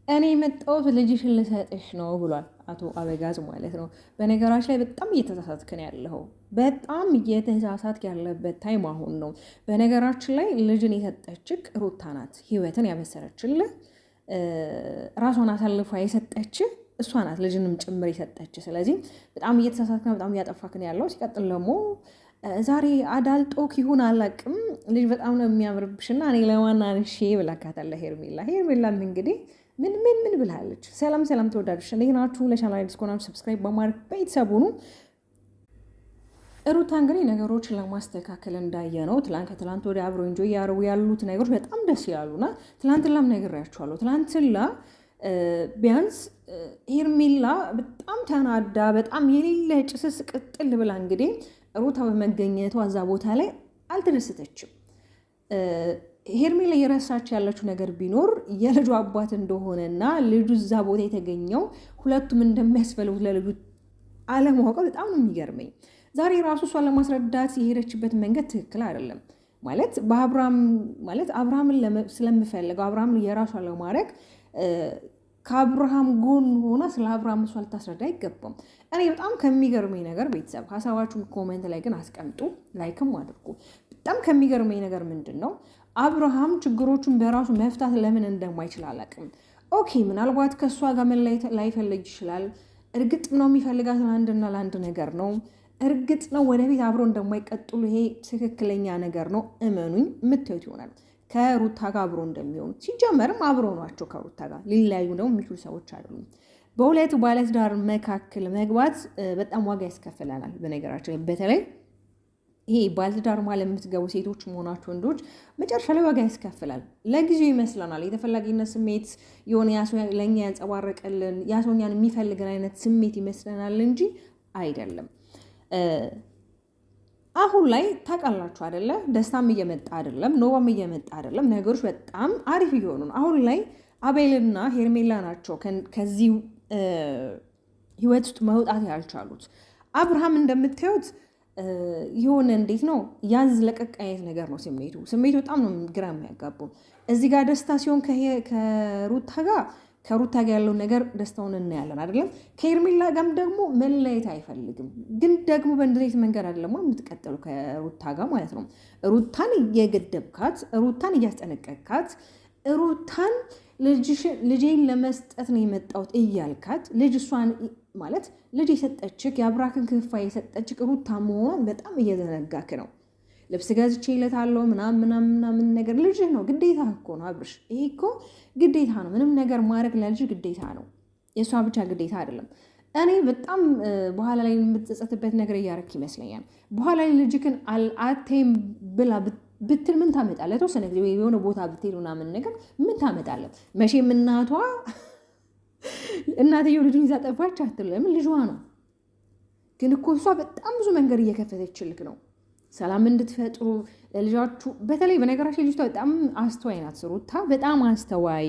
እኔ የመጣሁት ልጅሽን ልሰጥሽ ነው ብሏል አቶ አበጋዝ ማለት ነው። በነገራችን ላይ በጣም እየተሳሳትክ ነው ያለው። በጣም እየተሳሳትክ ያለበት ታይም አሁን ነው። በነገራችን ላይ ልጅን የሰጠችክ ሩታ ናት። ህይወትን ያበሰረችልህ ራሷን አሳልፋ የሰጠች እሷ ናት። ልጅንም ጭምር የሰጠች። ስለዚህ በጣም እየተሳሳትክ ነው፣ በጣም እያጠፋክ ነው ያለው። ሲቀጥል ደግሞ ዛሬ አዳልጦክ ይሁን አላቅም ልጅ በጣም ነው የሚያምርብሽና እኔ ለማናንሼ ብላካታለህ ሄርሜላ። ሄርሜላም እንግዲህ ምን ብላለች? ሰላም ተወዳጆች እንዴት ናችሁ? ለቻናል አዲስ ከሆናችሁ ሰብስክራይብ በማድረግ ቤተሰብ ሁኑ። ሩታ እንግዲህ ነገሮችን ለማስተካከል እንዳየ ነው። ከትላንት ወዲያ አብረው እንጆ እያደረጉ ያሉት ነገሮች በጣም ደስ ይላሉና ትላንትናም ነግሬያችኋለሁ። ትላንትና ቢያንስ ሄርሜላ በጣም ተናዳ በጣም የሌለ ጭስስ ቅጥል ብላ እንግዲህ ሩታ በመገኘቷ እዛ ቦታ ላይ አልተደሰተችም። ሄርሜላ እየረሳች ያለችው ነገር ቢኖር የልጁ አባት እንደሆነና ልጁ እዛ ቦታ የተገኘው ሁለቱም እንደሚያስፈልጉት ለልጁ አለማወቅ በጣም ነው የሚገርመኝ። ዛሬ ራሱ እሷን ለማስረዳት የሄደችበት መንገድ ትክክል አይደለም። ማለት አብርሃምን ስለምፈልገው አብርሃምን የራሷ ለማድረግ ከአብርሃም ጎን ሆና ስለ አብርሃም እሷ ልታስረዳ አይገባም። እኔ በጣም ከሚገርመኝ ነገር ቤተሰብ ሀሳባችሁን ኮሜንት ላይ ግን አስቀምጡ፣ ላይክም አድርጉ። በጣም ከሚገርመኝ ነገር ምንድን ነው አብርሃም ችግሮቹን በራሱ መፍታት ለምን እንደማይችል አላውቅም። ኦኬ ምናልባት ከእሷ ጋር መለየት ላይፈልግ ይችላል። እርግጥ ነው የሚፈልጋት ለአንድና ለአንድ ነገር ነው። እርግጥ ነው ወደፊት አብሮ እንደማይቀጥሉ ይሄ ትክክለኛ ነገር ነው። እመኑኝ የምታዩት ይሆናል ከሩታ ጋር አብሮ እንደሚሆኑ። ሲጀመርም አብሮ ናቸው ከሩታ ጋር ሊለያዩ ነው የሚችሉ ሰዎች አይደሉም። በሁለቱ ባለትዳር መካከል መግባት በጣም ዋጋ ያስከፍለናል። በነገራችን በተለይ ይሄ ባለትዳር ማለት የምትገቡ ሴቶች መሆናቸው ወንዶች መጨረሻ ላይ ዋጋ ያስከፍላል። ለጊዜው ይመስለናል የተፈላጊነት ስሜት የሆነ ለእኛ ያንጸባረቀልን ያሰውኛን የሚፈልግን አይነት ስሜት ይመስለናል እንጂ አይደለም። አሁን ላይ ታውቃላችሁ አይደለ? ደስታም እየመጣ አይደለም፣ ኖባም እየመጣ አይደለም። ነገሮች በጣም አሪፍ እየሆኑ ነው። አሁን ላይ አቤልና ሄርሜላ ናቸው ከዚህ ህይወት ውስጥ መውጣት ያልቻሉት። አብርሃም እንደምታዩት የሆነ እንዴት ነው ያዝ ለቀቅ አይነት ነገር ነው ስሜቱ በጣም ነው ግራ የሚያጋባው። እዚህ ጋር ደስታ ሲሆን ከሩታ ጋር ያለው ነገር ደስታውን እናያለን አይደለም። ከሄርሜላ ጋርም ደግሞ መለየት አይፈልግም። ግን ደግሞ በእንደዚህ መንገድ አይደለም የምትቀጥሉ ከሩታ ጋር ማለት ነው። ሩታን እየገደብካት፣ ሩታን እያስጠነቀቅካት፣ ሩታን ልጄን ለመስጠት ነው የመጣሁት እያልካት ልጅ እሷን ማለት ልጅ የሰጠችክ የአብራክን ክፋይ የሰጠችክ ሩታ መሆኗን በጣም እየዘነጋክ ነው። ልብስ ገዝቼ እለታለሁ ምናምን ነገር ልጅህ ነው፣ ግዴታ እኮ ነው አብርሽ። ይሄ እኮ ግዴታ ነው። ምንም ነገር ማድረግ ለልጅ ግዴታ ነው። የእሷ ብቻ ግዴታ አይደለም። እኔ በጣም በኋላ ላይ የምትጸጸትበት ነገር እያረክ ይመስለኛል። በኋላ ላይ ልጅክን አቴም ብላ ብትል ምን ታመጣለህ? የተወሰነ ጊዜ የሆነ ቦታ ብትሄድ ምናምን ነገር ምን ታመጣለህ? መቼም እናትየው ልጁን ይዛ ጠፋች አትልም፣ ልጇ ነው። ግን እኮ እሷ በጣም ብዙ መንገድ እየከፈተችልክ ነው ሰላም እንድትፈጥሩ ለልጃችሁ። በተለይ በነገራችን ልጅቷ በጣም አስተዋይ ናት ሩታ፣ በጣም አስተዋይ።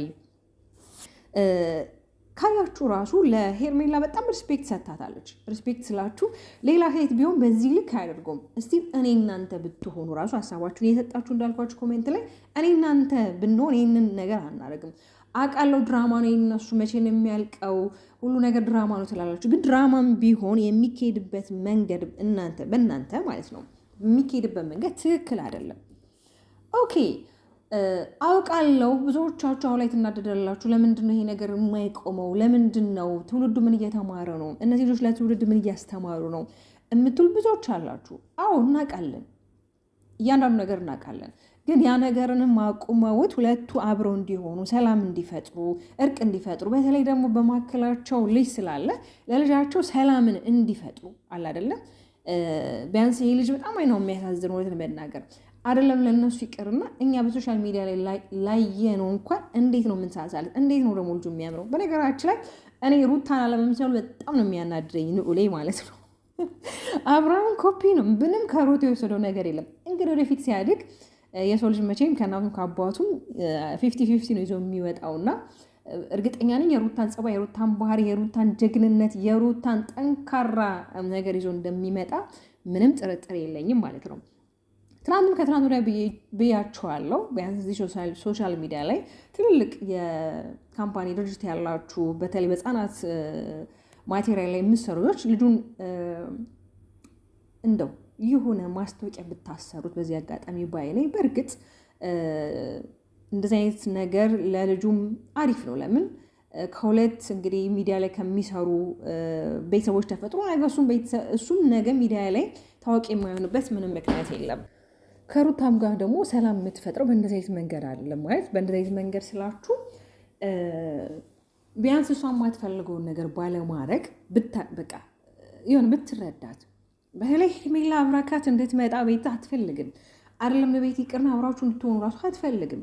ካያችሁ ራሱ ለሄርሜላ በጣም ሪስፔክት ሰጥታታለች። ሪስፔክት ስላችሁ ሌላ ሴት ቢሆን በዚህ ልክ አያደርገውም። እስቲ እኔ እናንተ ብትሆኑ ራሱ ሀሳባችሁን እየሰጣችሁ እንዳልኳችሁ ኮሜንት ላይ እኔ እናንተ ብንሆን ይህንን ነገር አናደርግም። አውቃለሁ ድራማ ነው የነሱ፣ መቼ ነው የሚያልቀው? ሁሉ ነገር ድራማ ነው ትላላችሁ። ግን ድራማም ቢሆን የሚካሄድበት መንገድ በእናንተ ማለት ነው የሚካሄድበት መንገድ ትክክል አይደለም። ኦኬ አውቃለሁ ብዙዎቻችሁ አሁን ላይ ትናደዳላችሁ። ለምንድን ነው ይሄ ነገር የማይቆመው? ለምንድን ነው ትውልዱ ምን እየተማረ ነው? እነዚህ ልጆች ለትውልድ ምን እያስተማሩ ነው የምትሉ ብዙዎች አላችሁ። አዎ እናውቃለን፣ እያንዳንዱ ነገር እናውቃለን። ግን ያ ነገርንም አቁመውት ሁለቱ አብረው እንዲሆኑ፣ ሰላም እንዲፈጥሩ፣ እርቅ እንዲፈጥሩ፣ በተለይ ደግሞ በመካከላቸው ልጅ ስላለ ለልጃቸው ሰላምን እንዲፈጥሩ አለ አይደለም። ቢያንስ ይህ ልጅ በጣም ነው የሚያሳዝን እውነትን መናገር አይደለም ለእነሱ ይቅርና እኛ በሶሻል ሚዲያ ላይ ላየነው እንኳን እንዴት ነው የምንሳሳለት? እንዴት ነው ደግሞ ልጁ የሚያምረው? በነገራችን ላይ እኔ ሩታን አለመምሰሉ በጣም ነው የሚያናድረኝ ንዑሌ ማለት ነው። አብርሃም ኮፒ ነው፣ ምንም ከሩት የወሰደው ነገር የለም። እንግዲህ ወደፊት ሲያድግ የሰው ልጅ መቼም ከእናቱም ከአባቱም 50-50 ነው ይዞ የሚወጣውና እርግጠኛ ነኝ የሩታን ጸባይ፣ የሩታን ባህሪ፣ የሩታን ጀግንነት፣ የሩታን ጠንካራ ነገር ይዞ እንደሚመጣ ምንም ጥርጥር የለኝም ማለት ነው። ትናንትም ከትናንት ወዲያ ብያችኋለሁ። ቢያንስ እዚህ ሶሻል ሚዲያ ላይ ትልልቅ የካምፓኒ ድርጅት ያላችሁ በተለይ በህፃናት ማቴሪያል ላይ የምትሰሩ ልጁን እንደው የሆነ ማስታወቂያ ብታሰሩት በዚህ አጋጣሚ ባይ ነኝ። በእርግጥ እንደዚህ አይነት ነገር ለልጁም አሪፍ ነው። ለምን ከሁለት እንግዲህ ሚዲያ ላይ ከሚሰሩ ቤተሰቦች ተፈጥሮ ነገ እሱም ነገ ሚዲያ ላይ ታዋቂ የማይሆንበት ምንም ምክንያት የለም። ከሩታም ጋር ደግሞ ሰላም የምትፈጥረው በእንደዚህ አይነት መንገድ አይደለም። ማለት በእንደዚህ አይነት መንገድ ስላችሁ ቢያንስ እሷ የማትፈልገውን ነገር ባለማድረግ በቃ የሆነ ብትረዳት። በተለይ ሄርሜላ አብራካት እንድትመጣ ቤት አትፈልግም። አይደለም ቤት ይቅርና አብራችሁ እንድትሆኑ ራሱ አትፈልግም።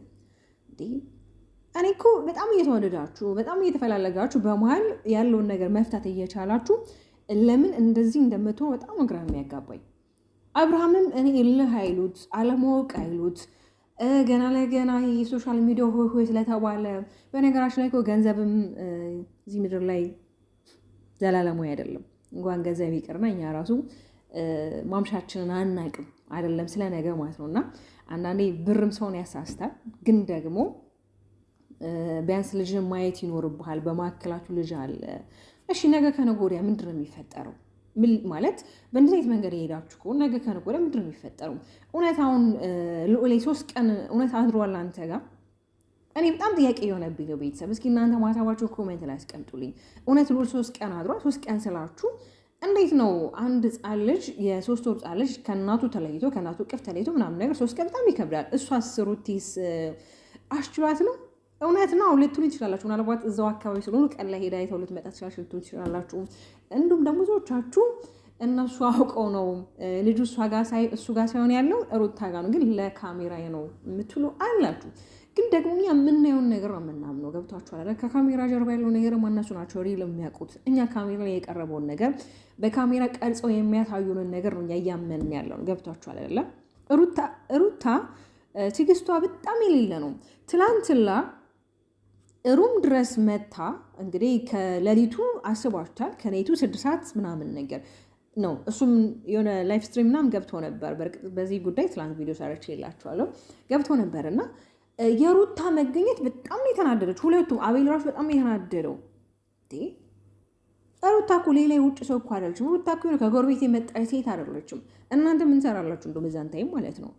እኔ እኮ በጣም እየተወደዳችሁ በጣም እየተፈላለጋችሁ በመሀል ያለውን ነገር መፍታት እየቻላችሁ ለምን እንደዚህ እንደምትሆኑ በጣም ግራ የሚያጋባኝ። አብርሃምም እኔ እልህ አይሉት አለማወቅ አይሉት ገና ለገና ይሄ ሶሻል ሚዲያ ሆይ ስለተባለ። በነገራችን ላይ እኮ ገንዘብም እዚህ ምድር ላይ ዘላለማዊ አይደለም። እንኳን ገንዘብ ይቅርና እኛ ራሱ ማምሻችንን አናቅም አይደለም ስለ ነገ ማለት ነው። እና አንዳንዴ ብርም ሰውን ያሳስታል። ግን ደግሞ ቢያንስ ልጅን ማየት ይኖርብሃል። በማዕከላችሁ ልጅ አለ። እሺ ነገ ከነገ ወዲያ ምንድን ነው የሚፈጠረው? ማለት በእንደዚህ አይነት መንገድ የሄዳችሁ ከሆነ ነገ ከነገ ወዲያ ምንድን ነው የሚፈጠረው? እውነት አሁን ልዑል 3 ቀን እውነት አድሯል አንተ ጋር? እኔ በጣም ጥያቄ የሆነብኝ ነው። ቤተሰብ እስኪ እናንተ ማታባቸው ኮሜንት ላይ አስቀምጡልኝ። እውነት ልዑል 3 ቀን አድሯል? 3 ቀን ስላችሁ እንዴት ነው አንድ ህፃን ልጅ የ3 ወር ህፃን ልጅ ከእናቱ ተለይቶ ከእናቱ ቅፍ ተለይቶ ምናምን ነገር 3 ቀን በጣም ይከብዳል። እሷ ሩቲስ አሽሏት ነው? እውነት ነው ልትሉ ትችላላችሁ። ምናልባት እዛው አካባቢ ስለሆኑ ቀን ላይ ሄዳ አይተው ልትመጣ ትችላላችሁ። እንዲሁም ደግሞ ብዙዎቻችሁ እነሱ አውቀው ነው ልጁ እሱ ጋር ሳይሆን ያለው ሩታ ጋር ነው፣ ግን ለካሜራ ነው የምትሉ አላችሁ። ግን ደግሞ እኛ የምናየውን ነገር ነው የምናምነው። ገብቷችኋል? ከካሜራ ጀርባ ያለው ነገር ማናሱ ናቸው ሪል የሚያውቁት። እኛ ካሜራ ላይ የቀረበውን ነገር በካሜራ ቀርጸው የሚያሳዩንን ነገር ነው እያመንን ያለው ነው። ገብቷችኋል አይደለም? ሩታ ትዕግስቷ በጣም የሌለ ነው። ትላንትላ ሩም ድረስ መታ እንግዲህ ከሌሊቱ አስባችኋል። ከሌሊቱ 6 ሰዓት ምናምን ነገር ነው። እሱም የሆነ ላይፍ ስትሪም ምናምን ገብቶ ነበር። በእርግጥ በዚህ ጉዳይ ትላንት ቪዲዮ ሰርቼ የላችኋለሁ። ገብቶ ነበር እና የሩታ መገኘት በጣም ነው የተናደደች። ሁለቱም አቤል ራሱ በጣም ነው የተናደደው። ሩታ እኮ ሌላ የውጭ ሰው እኮ አይደለችም። ሩታ እኮ ከጎረቤት የመጣች ሴት አይደለችም። እናንተ ምን ሰራላችሁ እንደው በዛን ታይም ማለት ነው።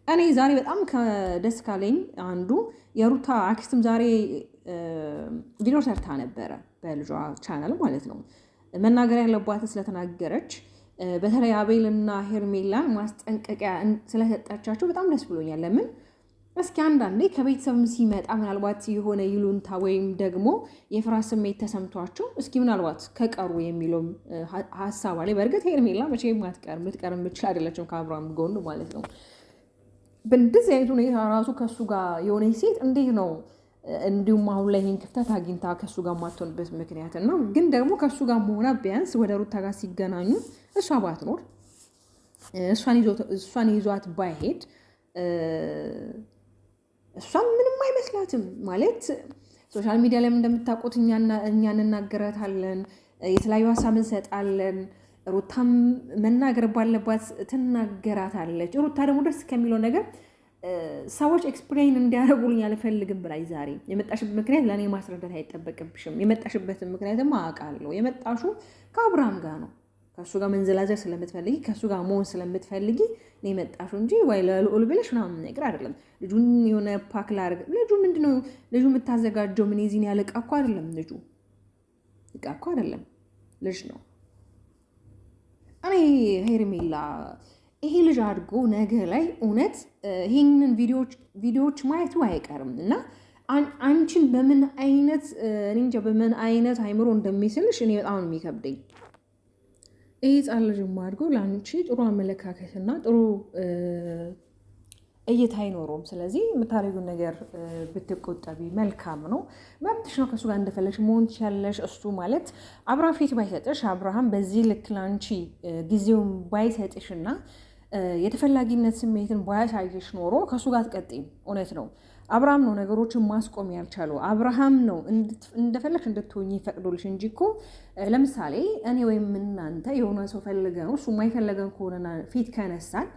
እኔ ዛሬ በጣም ከደስ ካለኝ አንዱ የሩታ አክስትም ዛሬ ቪዲዮ ሰርታ ነበረ በልጇ ቻናል ማለት ነው። መናገር ያለባትን ስለተናገረች በተለይ አቤልና ሄርሜላን ማስጠንቀቂያ ስለሰጣቻቸው በጣም ደስ ብሎኛል። ለምን እስኪ አንዳንዴ ከቤተሰብ ሲመጣ ምናልባት የሆነ ይሉንታ ወይም ደግሞ የፍርሃት ስሜት ተሰምቷቸው እስኪ ምናልባት ከቀሩ የሚለውም ሀሳብ አለ። በእርግጥ ሄርሜላ መቼም ልትቀር የምችል አይደለችም ከአብርሃም ጎን ማለት ነው። በእንደዚህ አይነት ሁኔታ ራሱ ከእሱ ጋር የሆነ ሴት እንዴት ነው እንዲሁም አሁን ላይ ይህን ክፍተት አግኝታ ከእሱ ጋር ማትሆንበት ምክንያት ነው። ግን ደግሞ ከእሱ ጋር መሆና ቢያንስ ወደ ሩታ ጋር ሲገናኙ እሷ ባትኖር እሷን ይዟት ባይሄድ እሷም ምንም አይመስላትም ማለት ሶሻል ሚዲያ ላይ እንደምታውቁት እኛ እንናገራታለን፣ የተለያዩ ሀሳብ እንሰጣለን። ሩታም መናገር ባለባት ትናገራታለች። ሩታ ደግሞ ደስ ከሚለው ነገር ሰዎች ኤክስፕሌን እንዲያደርጉልኝ አልፈልግም ብላኝ ዛሬ የመጣሽበት ምክንያት ለእኔ ማስረዳት አይጠበቅብሽም። የመጣሽበትን ምክንያትም አውቃለሁ። የመጣሹ ከአብርሃም ጋር ነው። ከእሱ ጋር መንዘላዘር ስለምትፈልጊ ከእሱ ጋር መሆን ስለምትፈልጊ ነው የመጣሹ እንጂ ወይ ለልዑል ብለሽ ምናምን ነገር አይደለም። ልጁን የሆነ ፓክ ላድርግ ልጁ ምንድነው ልጁ የምታዘጋጀው ምን የዚህን ያለ ዕቃ እኮ አይደለም። ልጁ ዕቃ እኮ አይደለም፣ ልጅ ነው። እኔ ሄርሜላ ይሄ ልጅ አድጎ ነገ ላይ እውነት ይህንን ቪዲዮዎች ማየቱ አይቀርም እና አንቺን በምን አይነት እንጃ በምን አይነት አይምሮ እንደሚስልሽ እኔ በጣም ነው የሚከብደኝ። ይሄ ህፃን ልጅ አድጎ ለአንቺ ጥሩ አመለካከትና ጥሩ እይታ አይኖረውም። ስለዚህ የምታደርጊውን ነገር ብትቆጠቢ መልካም ነው። መብትሽ ነው። ከእሱ ጋር እንደፈለግሽ መሆን ትችያለሽ። እሱ ማለት አብርሃም ፊት ባይሰጥሽ አብርሃም በዚህ ልክ ለአንቺ ጊዜውን ባይሰጥሽና የተፈላጊነት ስሜትን ባያሳይሽ ኖሮ ከእሱ ጋር አትቀጥይም። እውነት ነው። አብርሃም ነው ነገሮችን ማስቆም ያልቻለው። አብርሃም ነው እንደፈለግሽ እንድትሆኝ ይፈቅዶልሽ እንጂ እኮ ለምሳሌ እኔ ወይም እናንተ የሆነ ሰው ፈልገ ነው እሱ የማይፈለገን ከሆነና ፊት ከነሳን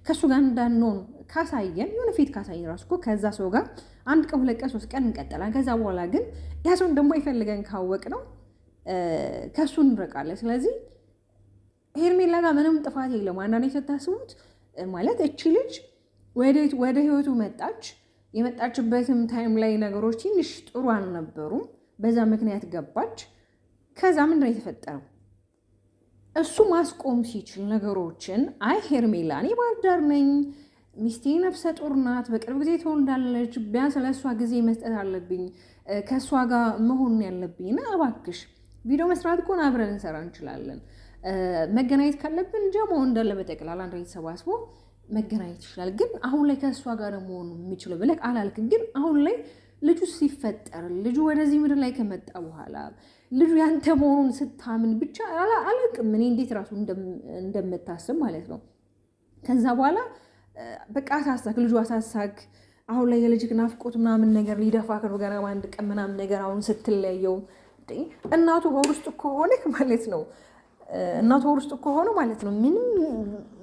ከእሱ ጋር እንዳንሆን ካሳየን የሆነ ፊት ካሳየን ራሱ እኮ ከዛ ሰው ጋር 1 ቀን 2 ቀን 3 ቀን እንቀጥላለን። ከዛ በኋላ ግን ያ ሰው ደግሞ አይፈልገን ካወቅ ነው ከእሱ እንርቃለን። ስለዚህ ሄርሜላ ጋር ምንም ጥፋት የለም። አንዳንዴ ስታስቡት ማለት እቺ ልጅ ወደ ህይወቱ መጣች። የመጣችበትም ታይም ላይ ነገሮች ትንሽ ጥሩ አልነበሩም። በዛ ምክንያት ገባች። ከዛ ምንድን ነው የተፈጠረው? እሱ ማስቆም ሲችል ነገሮችን አይ ሄርሜላ እኔ ባህር ዳር ነኝ፣ ሚስቴ ነፍሰ ጡር ናት፣ በቅርብ ጊዜ ትወልዳለች፣ ቢያንስ ለእሷ ጊዜ መስጠት አለብኝ፣ ከእሷ ጋር መሆን ያለብኝ እና እባክሽ ቪዲዮ መስራት እኮ አብረን እንሰራ እንችላለን፣ መገናኘት ካለብን ጀሞ እንዳለ በጠቅላላ አንድ ተሰባስቦ መገናኘት ይችላል። ግን አሁን ላይ ከእሷ ጋር መሆኑ የሚችለው ብለህ አላልክም። ግን አሁን ላይ ልጁ ሲፈጠር ልጁ ወደዚህ ምድር ላይ ከመጣ በኋላ ልጁ ያንተ መሆኑን ስታምን ብቻ አላቅም እኔ እንዴት ራሱ እንደምታስብ ማለት ነው። ከዛ በኋላ በቃ አሳሳክ፣ ልጁ አሳሳክ። አሁን ላይ የልጅክ ናፍቆት ምናምን ነገር ሊደፋ ከገና አንድ ቀን ምናምን ነገር አሁን ስትለየው እናቱ ሆድ ውስጥ ከሆነክ ማለት ነው እናቱ ሆድ ውስጥ ከሆነ ማለት ነው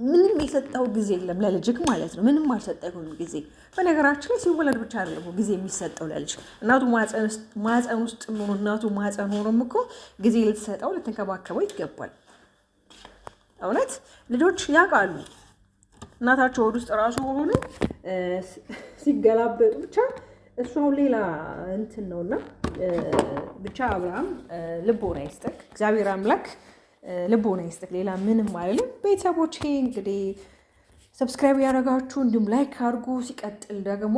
ምንም የሰጠው ጊዜ የለም ለልጅክ ማለት ነው። ምንም አልሰጠውም ጊዜ። በነገራችን ላይ ሲወለድ ብቻ አይደለም ጊዜ የሚሰጠው ለልጅ። እናቱ ማፀን ውስጥ ሆኖ እናቱ ማፀን ሆኖም እኮ ጊዜ ልትሰጠው ልትንከባከበው ይገባል። እውነት ልጆች ያውቃሉ እናታቸው ሆድ ውስጥ ራሱ ሆኖ ሲገላበጡ ብቻ እሱ አሁን ሌላ እንትን ነውና ብቻ አብርሃም ልቦና ይስጥክ፣ እግዚአብሔር አምላክ ልቦና ይስጥክ። ሌላ ምንም አይደለም። ቤተሰቦቼ እንግዲህ ሰብስክራይብ ያደረጋችሁ እንዲሁም ላይክ አድርጉ። ሲቀጥል ደግሞ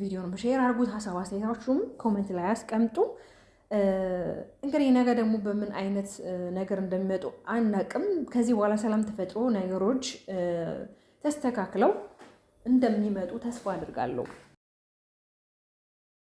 ቪዲዮን ሼር አድርጉት። ሀሳብ አስተያየታችሁም ኮሜንት ላይ አስቀምጡ። እንግዲህ ነገ ደግሞ በምን አይነት ነገር እንደሚመጡ አናቅም። ከዚህ በኋላ ሰላም ተፈጥሮ ነገሮች ተስተካክለው እንደሚመጡ ተስፋ አድርጋለሁ።